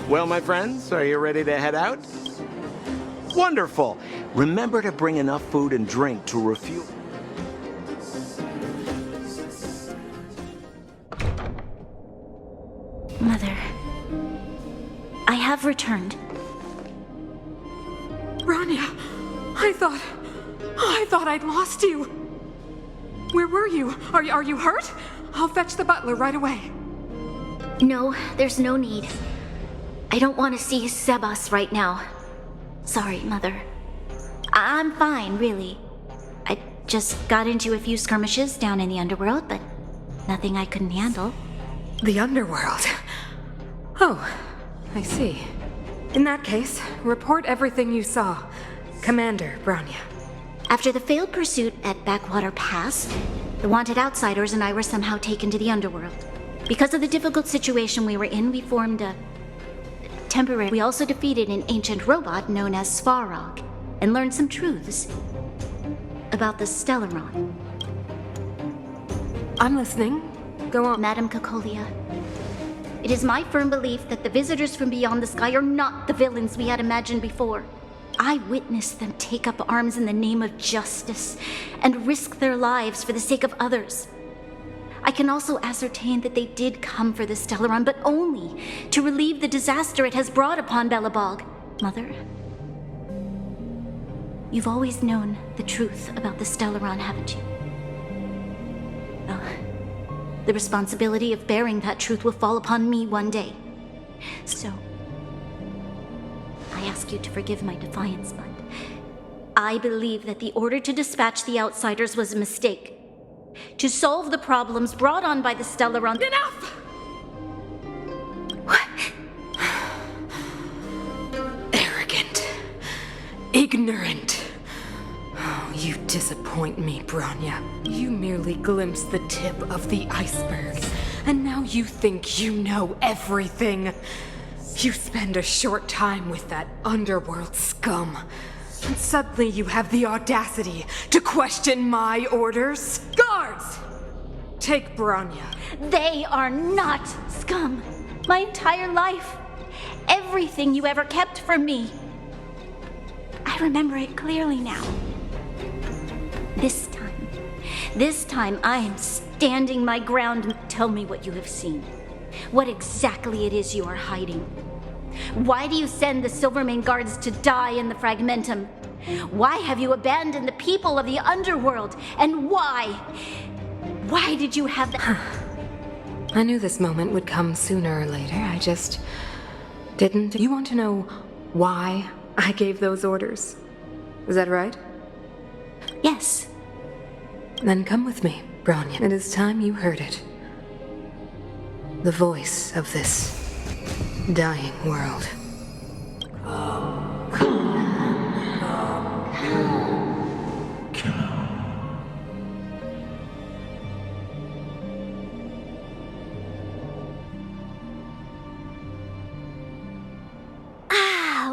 Well, my friends, are you ready to head out? Wonderful. Remember to bring enough food and drink to refuel. Mother, I have returned. Bronya, I thought I'd lost you. Where were you? Are you hurt? I'll fetch the butler right away. No, there's no need. I don't want to see Sebas right now. Sorry, Mother. I'm fine, really. I just got into a few skirmishes down in the underworld, but nothing I couldn't handle. The underworld? Oh, I see. In that case, report everything you saw. Commander Bronya. After the failed pursuit at Backwater Pass, the wanted outsiders and I were somehow taken to the underworld. Because of the difficult situation we were in, we formed a temporary... We also defeated an ancient robot known as Svarog, and learned some truths about the Stellaron. I'm listening. Go on. Madam Cocolia, it is my firm belief that the visitors from beyond the sky are not the villains we had imagined before. I witnessed them take up arms in the name of justice and risk their lives for the sake of others. I can also ascertain that they did come for the Stellaron, but only to relieve the disaster it has brought upon Belobog. Mother, you've always known the truth about the Stellaron, haven't you? Well, the responsibility of bearing that truth will fall upon me one day. So, I ask you to forgive my defiance, but I believe that the order to dispatch the outsiders was a mistake. To solve the problems brought on by the Stellaron... Enough! What? Arrogant. Ignorant. Oh, you disappoint me, Bronya. You merely glimpsed the tip of the iceberg, and now you think you know everything. You spend a short time with that underworld scum, and suddenly you have the audacity to question my orders? Guards! Take Bronya. They are not scum. My entire life. Everything you ever kept from me. I remember it clearly now. This time I am standing my ground. Tell me what you have seen. What exactly it is you are hiding. Why do you send the Silvermane guards to die in the Fragmentum? Why have you abandoned the people of the underworld? And why? Why did you have the... I knew this moment would come sooner or later. I just didn't. You want to know why I gave those orders? Is that right? Yes. Then come with me, Bronya. It is time you heard it. The voice of this dying world.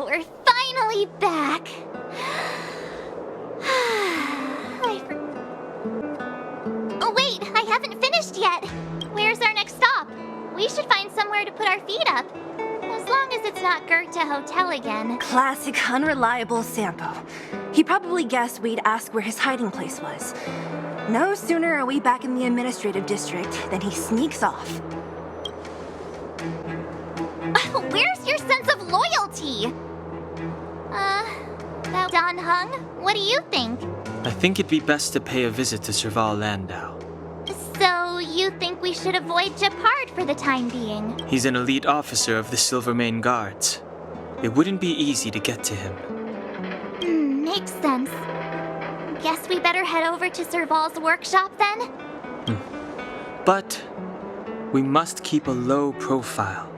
We're finally back. Oh wait, I haven't finished yet. Where's our next stop? We should find somewhere to put our feet up. As long as it's not Goethe Hotel again. Classic unreliable Sampo. He probably guessed we'd ask where his hiding place was. No sooner are we back in the administrative district than he sneaks off. Where's your sense of loyalty? About Don Hung, what do you think? I think it'd be best to pay a visit to Serval Landau. So, you think we should avoid Japard for the time being? He's an elite officer of the Silvermane Guards. It wouldn't be easy to get to him. Makes sense. Guess we better head over to Serval's workshop then? But we must keep a low profile.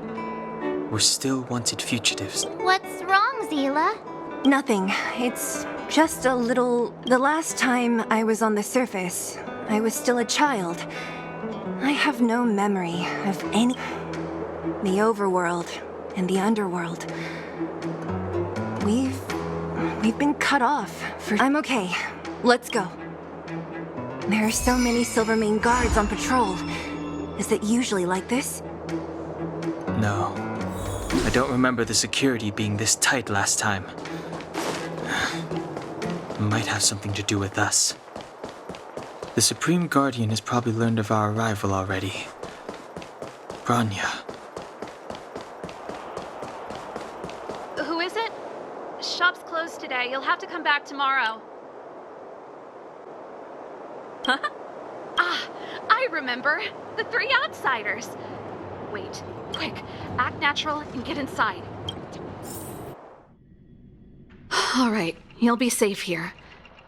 We're still wanted fugitives. What's wrong, Zila? Nothing. It's just a little... The last time I was on the surface, I was still a child. I have no memory of any... The overworld and the underworld. We've been cut off for... I'm okay. Let's go. There are so many Silvermane guards on patrol. Is it usually like this? No, I don't remember the security being this tight last time. Might have something to do with us. The Supreme Guardian has probably learned of our arrival already. Bronya. Who is it? Shop's closed today. You'll have to come back tomorrow. Huh? Ah, I remember. The three outsiders. Wait, quick. Act natural and get inside. All right, you'll be safe here.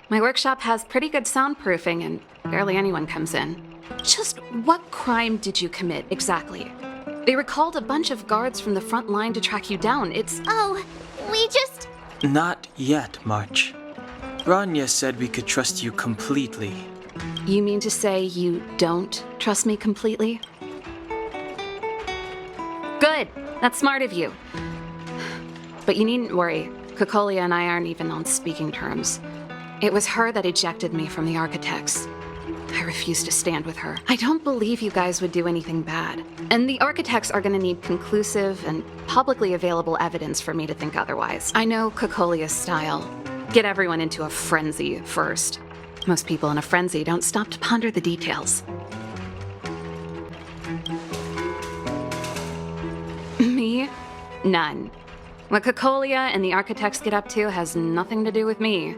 My workshop has pretty good soundproofing and barely anyone comes in. Just what crime did you commit exactly? They recalled a bunch of guards from the front line to track you down. Oh, we just... Not yet, March. Bronya said we could trust you completely. You mean to say you don't trust me completely? Good. That's smart of you. But you needn't worry. Kokolia and I aren't even on speaking terms. It was her that ejected me from the Architects. I refuse to stand with her. I don't believe you guys would do anything bad. And the Architects are gonna need conclusive and publicly available evidence for me to think otherwise. I know Kokolia's style. Get everyone into a frenzy first. Most people in a frenzy don't stop to ponder the details. Me? None. What Kokolia and the Architects get up to has nothing to do with me.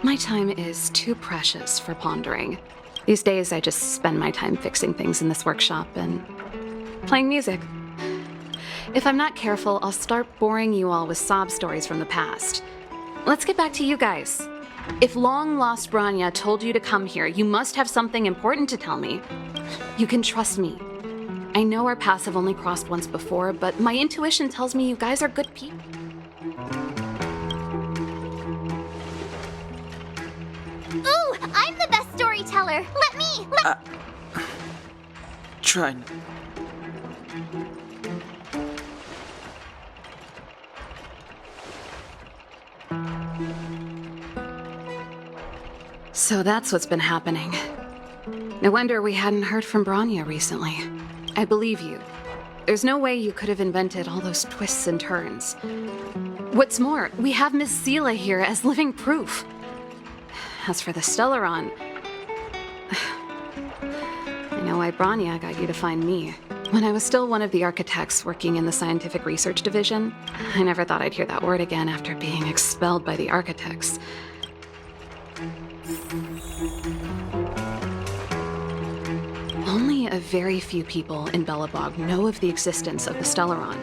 My time is too precious for pondering. These days, I just spend my time fixing things in this workshop and playing music. If I'm not careful, I'll start boring you all with sob stories from the past. Let's get back to you guys. If long-lost Bronya told you to come here, you must have something important to tell me. You can trust me. I know our paths have only crossed once before, but my intuition tells me you guys are good people. Ooh, I'm the best storyteller. Let me. Try. So that's what's been happening. No wonder we hadn't heard from Bronya recently. I believe you. There's no way you could have invented all those twists and turns. What's more, we have Miss Seela here as living proof. As for the Stellaron, I know why Bronya got you to find me. When I was still one of the Architects working in the Scientific Research Division, I never thought I'd hear that word again after being expelled by the Architects. Only a very few people in Belobog know of the existence of the Stellaron.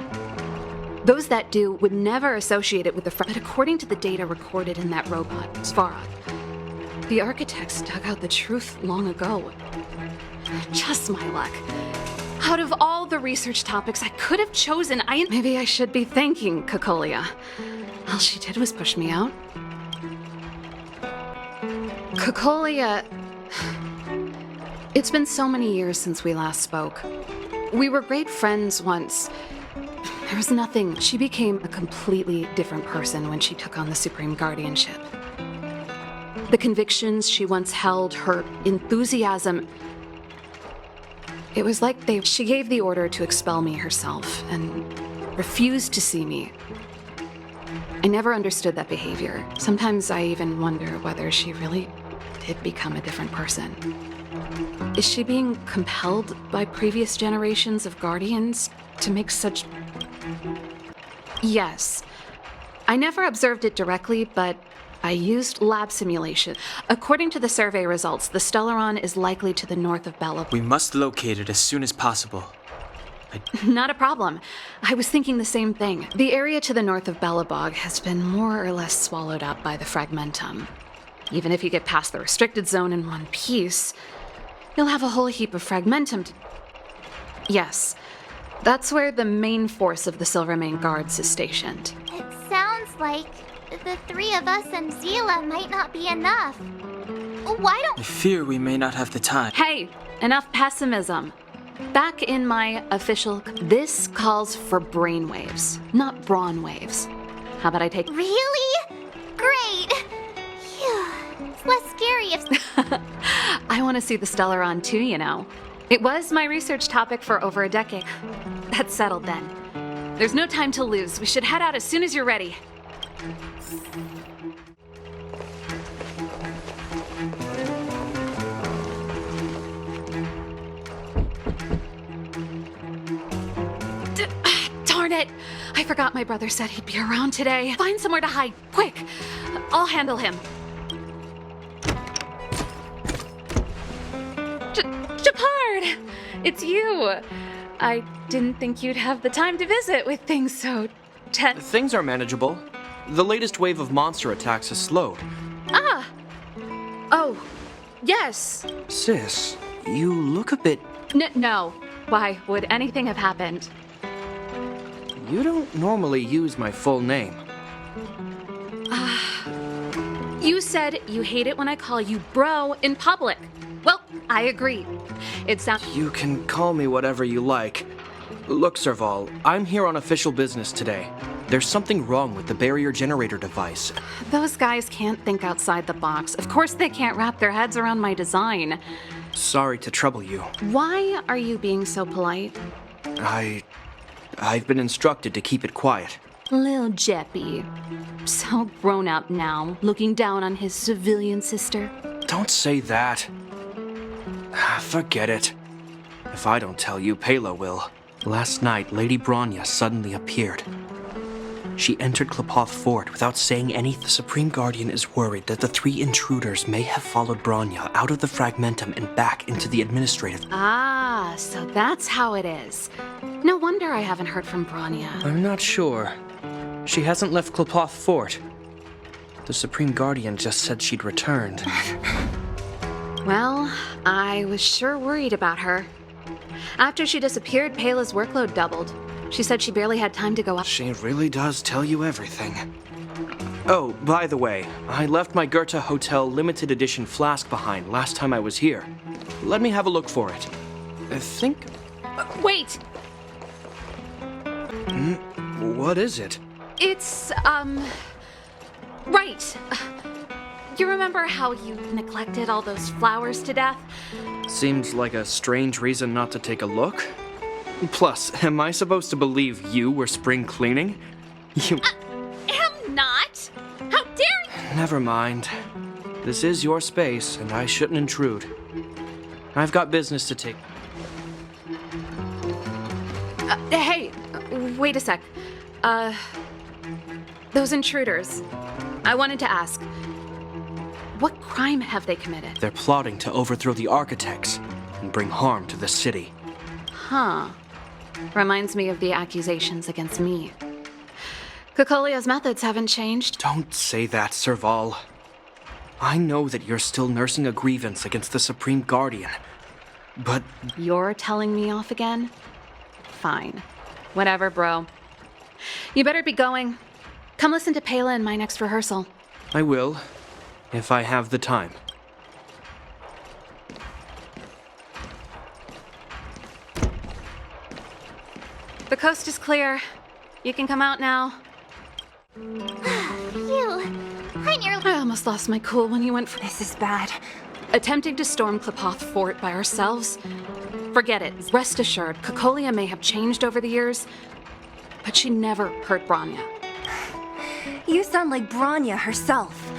Those that do would never associate it with the but according to the data recorded in that robot, Svara, the Architects dug out the truth long ago. Just my luck. Out of all the research topics I could have chosen, maybe I should be thanking Kokolia. All she did was push me out. Kokolia... It's been so many years since we last spoke. We were great friends once. There was nothing. She became a completely different person when she took on the Supreme Guardianship. The convictions she once held, her enthusiasm... It was like she gave the order to expel me herself and refused to see me. I never understood that behavior. Sometimes I even wonder whether she really did become a different person. Is she being compelled by previous generations of Guardians to make such... Yes. I never observed it directly, but I used lab simulation. According to the survey results, the Stellaron is likely to the north of Belobog. We must locate it as soon as possible. Not a problem. I was thinking the same thing. The area to the north of Belobog has been more or less swallowed up by the Fragmentum. Even if you get past the restricted zone in one piece, you'll have a whole heap of Fragmentum to... Yes, that's where the main force of the Silvermane Guards is stationed. It sounds like the three of us and Seela might not be enough. Why don't... I fear we may not have the time. Hey, enough pessimism. Back in my official... This calls for brainwaves, not brawn waves. How about I take... Really? Great! Phew. It's less scary if... I want to see the Stellaron too, you know. It was my research topic for over a decade. That's settled then. There's no time to lose. We should head out as soon as you're ready. Darn it! I forgot my brother said he'd be around today. Find somewhere to hide, quick! I'll handle him. Shepard! It's you! I didn't think you'd have the time to visit with things so tense. Things are manageable. The latest wave of monster attacks has slowed. Ah! Oh, yes. Sis, you look a bit... No. Why would anything have happened? You don't normally use my full name. You said you hate it when I call you bro in public. Well, I agree. It sounds... You can call me whatever you like. Look, Serval, I'm here on official business today. There's something wrong with the barrier generator device. Those guys can't think outside the box. Of course they can't wrap their heads around my design. Sorry to trouble you. Why are you being so polite? I've been instructed to keep it quiet. Lil Jeppy. So grown up now, looking down on his civilian sister. Don't say that. Forget it. If I don't tell you, Pela will. Last night, Lady Bronya suddenly appeared. She entered Klepoth Fort without saying anything. The Supreme Guardian is worried that the 3 intruders may have followed Bronya out of the Fragmentum and back into the administrative... Ah, so that's how it is. No wonder I haven't heard from Bronya. I'm not sure. She hasn't left Klepoth Fort. The Supreme Guardian just said she'd returned. Well, I was sure worried about her. After she disappeared, Pela's workload doubled. She said she barely had time to go up. She really does tell you everything. Oh, by the way, I left my Goethe Hotel limited edition flask behind last time I was here. Let me have a look for it. I think... Wait! What is it? It's, right. You remember how you neglected all those flowers to death? Seems like a strange reason not to take a look. Plus, am I supposed to believe you were spring cleaning? You... Am not! How dare you! Never mind. This is your space, and I shouldn't intrude. I've got business to take. Hey, wait a sec. Those intruders. I wanted to ask, what crime have they committed? They're plotting to overthrow the architects and bring harm to the city. Huh. Reminds me of the accusations against me. Kokolia's methods haven't changed. Don't say that, Serval. I know that you're still nursing a grievance against the Supreme Guardian, but... You're telling me off again? Fine. Whatever, bro. You better be going. Come listen to Pela in my next rehearsal. I will, if I have the time. The coast is clear. You can come out now. Phew. I almost lost my cool when you went for This is bad. attempting to storm Klepoth Fort by ourselves. Forget it. Rest assured, Kokolia may have changed over the years, but she never hurt Bronya. You sound like Bronya herself.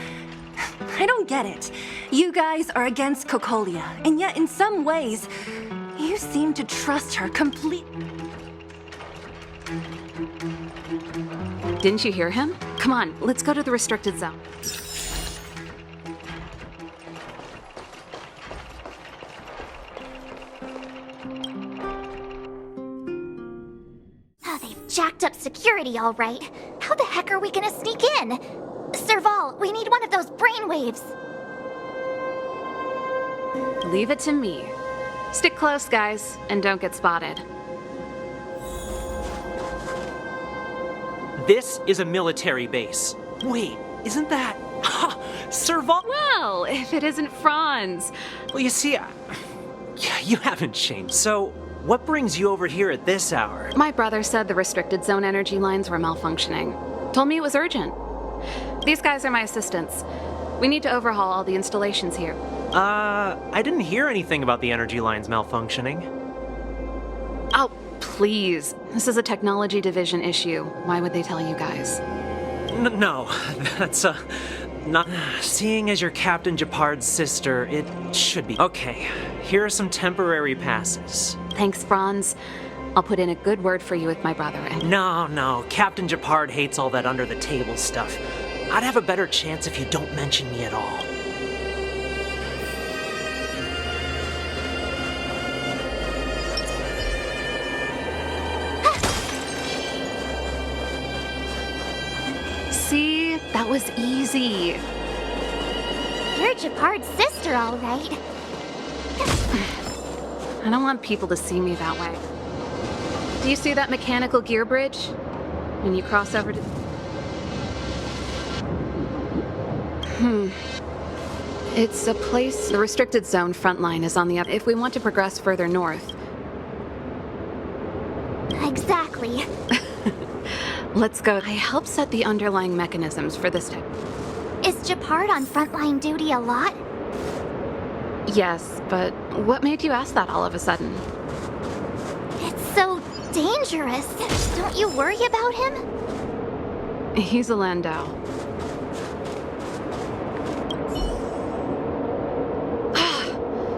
I don't get it. You guys are against Kokolia, and yet in some ways, you seem to trust her completely. Didn't you hear him? Come on, let's go to the restricted zone. Oh, they've jacked up security all right. How the heck are we gonna sneak in? Serval, we need one of those brainwaves. Leave it to me. Stick close, guys, and don't get spotted. This is a military base. Wait, isn't that... Ha! Serval... Well, if it isn't Franz. Well, you see, you haven't changed. So, what brings you over here at this hour? My brother said the restricted zone energy lines were malfunctioning. Told me it was urgent. These guys are my assistants. We need to overhaul all the installations here. I didn't hear anything about the energy lines malfunctioning. Oh, please. This is a technology division issue. Why would they tell you guys? No, that's, not... Seeing as you're Captain Japard's sister, it should be. Okay, here are some temporary passes. Thanks, Franz. I'll put in a good word for you with my brother. And No, Captain Japard hates all that under-the-table stuff. I'd have a better chance if you don't mention me at all. See? That was easy. You're Japard's sister, all right. I don't want people to see me that way. Do you see that mechanical gear bridge? When you cross over to... It's a place... The restricted zone front line is on the up... If we want to progress further north... Exactly. Let's go. I help set the underlying mechanisms for this type. Is Japard on frontline duty a lot? Yes, but what made you ask that all of a sudden? It's so dangerous. Don't you worry about him? He's a Landau.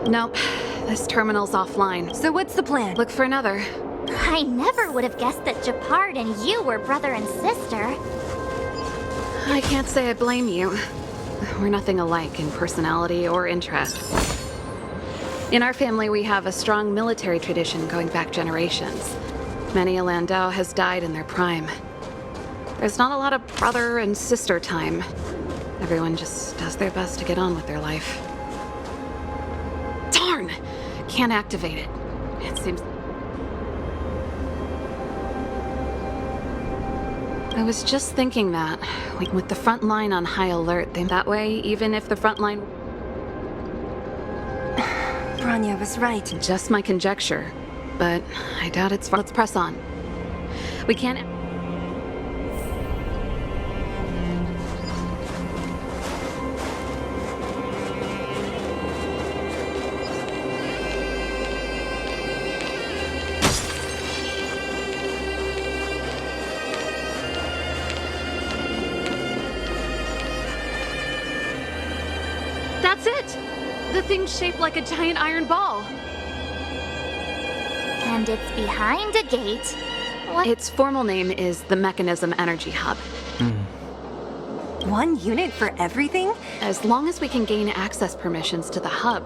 Nope. This terminal's offline. So what's the plan? Look for another. I never would have guessed that Japard and you were brother and sister. I can't say I blame you. We're nothing alike in personality or interests. In our family, we have a strong military tradition going back generations. Many a Landau has died in their prime. There's not a lot of brother and sister time. Everyone just does their best to get on with their life. Darn! Can't activate it. It seems... I was just thinking that. With the front line on high alert, that way, even if the front line... Bronya was right. Just my conjecture, but I doubt it's... Let's press on. We can't... That's it! The thing's shaped like a giant iron ball. And it's behind a gate. What? Its formal name is the Mechanism Energy Hub. One unit for everything? As long as we can gain access permissions to the hub.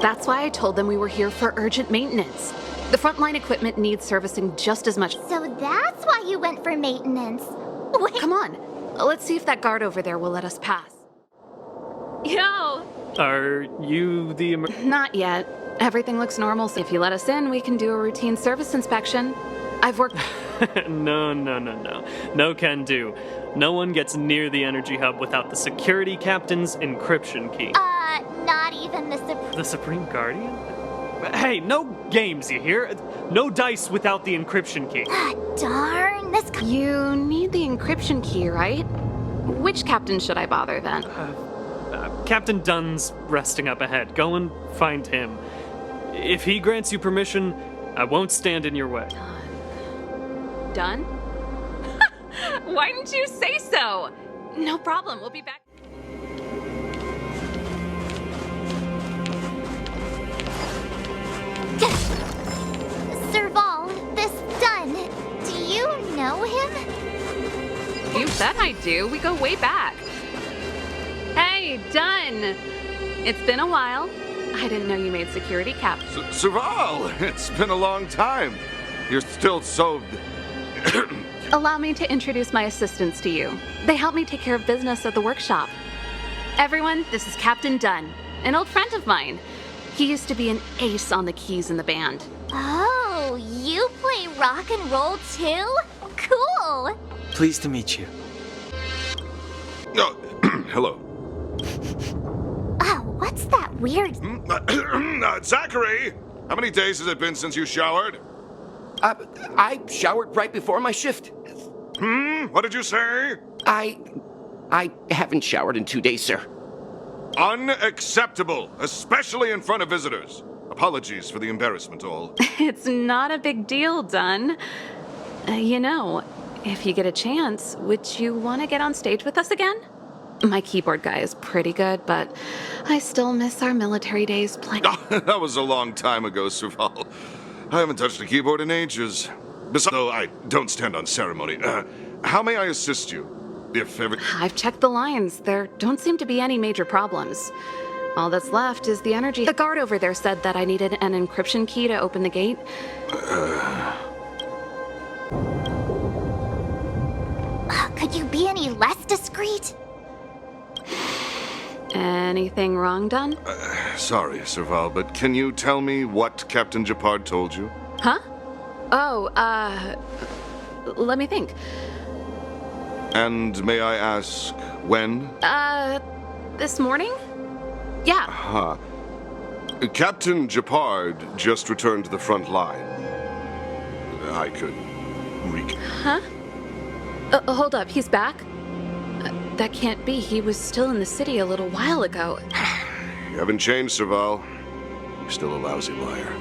That's why I told them we were here for urgent maintenance. The frontline equipment needs servicing just as much. So that's why you went for maintenance. Wait. Come on, let's see if that guard over there will let us pass. Yo! Are you the... Not yet. Everything looks normal, so if you let us in, we can do a routine service inspection. I've worked... No. No can do. No one gets near the energy hub without the security captain's encryption key. Not even the The Supreme Guardian? Hey, no games, you hear? No dice without the encryption key. Darn, this... You need the encryption key, right? Which captain should I bother, then? Captain Dunn's resting up ahead. Go and find him. If he grants you permission, I won't stand in your way. Done? Why didn't you say so? No problem, we'll be back. Serval, this Dunn, do you know him? You bet I do. We go way back. Hey, Dunn! It's been a while. I didn't know you made security cap. Serval, it's been a long time. You're still so... Allow me to introduce my assistants to you. They help me take care of business at the workshop. Everyone, this is Captain Dunn, an old friend of mine. He used to be an ace on the keys in the band. Oh, you play rock and roll too? Cool! Pleased to meet you. Oh, hello. Oh, what's that weird... Zachary! How many days has it been since you showered? I showered right before my shift. What did you say? I haven't showered in 2 days, sir. Unacceptable, especially in front of visitors. Apologies for the embarrassment, all. It's not a big deal, Dunn. If you get a chance, would you want to get on stage with us again? My keyboard guy is pretty good, but I still miss our military days playing. That was a long time ago, Serval. I haven't touched a keyboard in ages. Besides, though I don't stand on ceremony. How may I assist you? If ever... I've checked the lines. There don't seem to be any major problems. All that's left is the energy. The guard over there said that I needed an encryption key to open the gate. Could you be any less discreet? Anything wrong, Dunn? Sorry, Serval, but can you tell me what Captain Japard told you? Huh? Oh, let me think. And may I ask, when? This morning? Yeah. Huh. Captain Japard just returned to the front line. I could Huh? Hold up, he's back? That can't be. He was still in the city a little while ago. You haven't changed, Serval. You're still a lousy liar.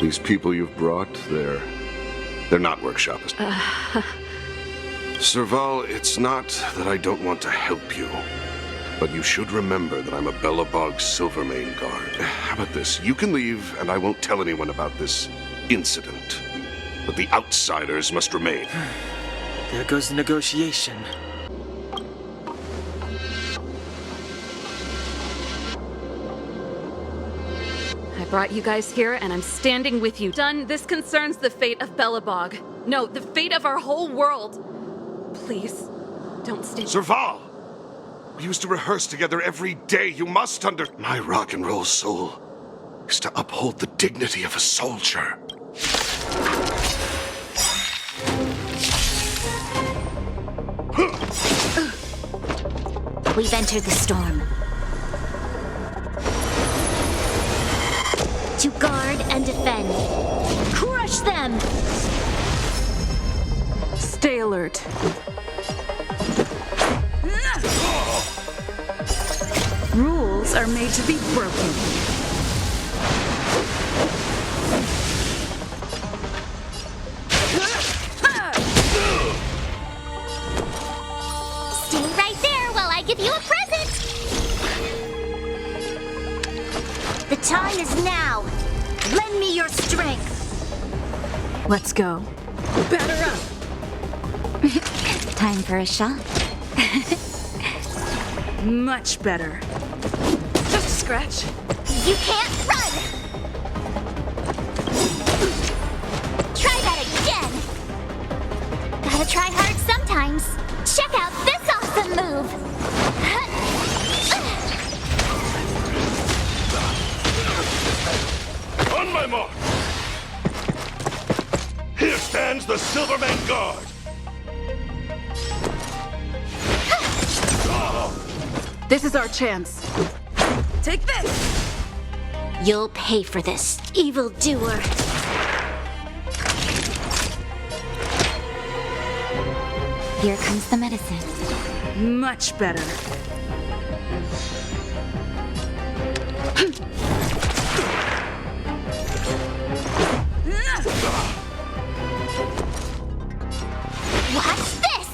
These people you've brought, they're not workshoppers. Serval, it's not that I don't want to help you, but you should remember that I'm a Belobog Silvermane guard. How about this? You can leave, and I won't tell anyone about this incident. But the outsiders must remain. There goes the negotiation. I brought you guys here, and I'm standing with you. Dunn, this concerns the fate of Belobog. No, the fate of our whole world. Please, don't stay. Serval! We used to rehearse together every day. You must My rock and roll soul is to uphold the dignity of a soldier. We've entered the storm. To guard and defend. Crush them! Stay alert. Rules are made to be broken. Stay right there while I give you a present! The time is now. Lend me your strength. Let's go. Batter up. Time for a shot. Much better. Just a scratch. You can't run! Try that again! Gotta try hard sometimes. Check out this awesome move! On my mark! Here stands the Silvermane Guard! This is our chance. Take this! You'll pay for this, evildoer. Here comes the medicine. Much better. What's this?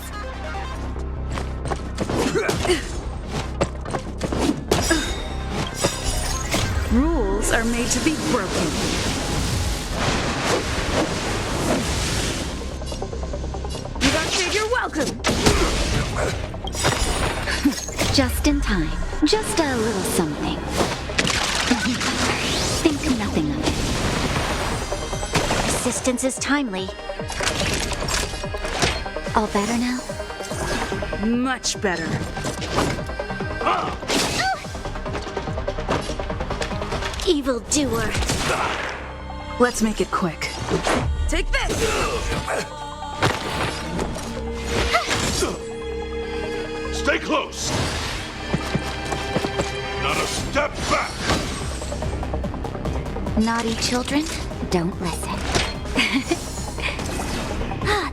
Rules are made to be broken. You don't say you're welcome. Just in time. Just a little something. Think nothing of it. Assistance is timely. All better now? Much better. Evildoer. Let's make it quick. Take this! Stay close! Not a step back! Naughty children, don't listen.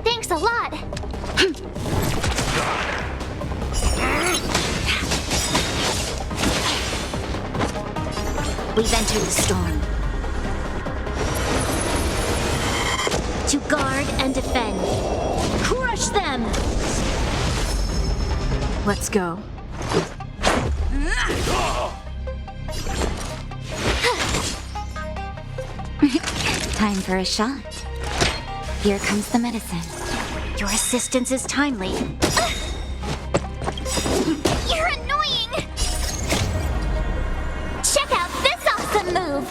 Thanks a lot! We've entered the storm. to guard and defend. Crush them! Let's go. Time for a shot. Here comes the medicine. Your assistance is timely. You're annoying! Check out this awesome move!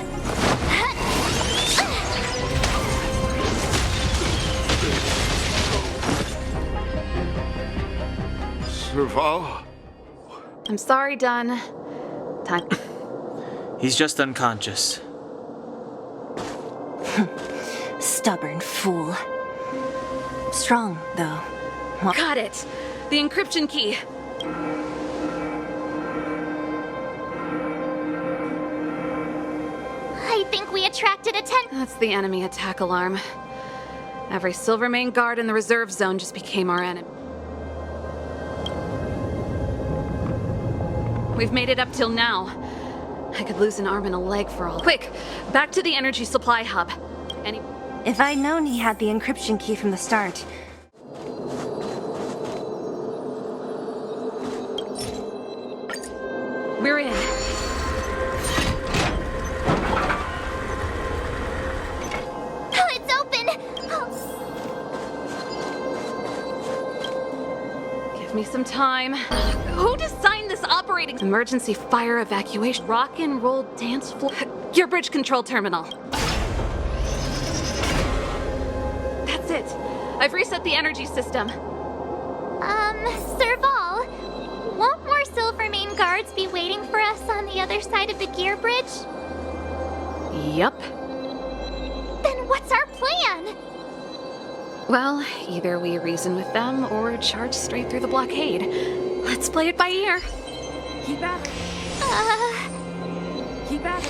Serval? I'm sorry, Dunn. Time. He's just unconscious. Stubborn fool. Strong, though. Got it! The encryption key. I think we attracted attention. That's the enemy attack alarm. Every Silvermane guard in the reserve zone just became our enemy. We've made it up till now. I could lose an arm and a leg for all. Quick, back to the energy supply hub. If I'd known he had the encryption key from the start. We're in. It's open! Give me some time. Who designed this operating? Emergency fire evacuation. Rock and roll dance floor. Your bridge control terminal. That's it. I've reset the energy system. Serval, won't more Silvermane guards be waiting for us on the other side of the gear bridge? Yup. Then what's our plan? Well, either we reason with them or charge straight through the blockade. Let's play it by ear. Keep back. Keep back.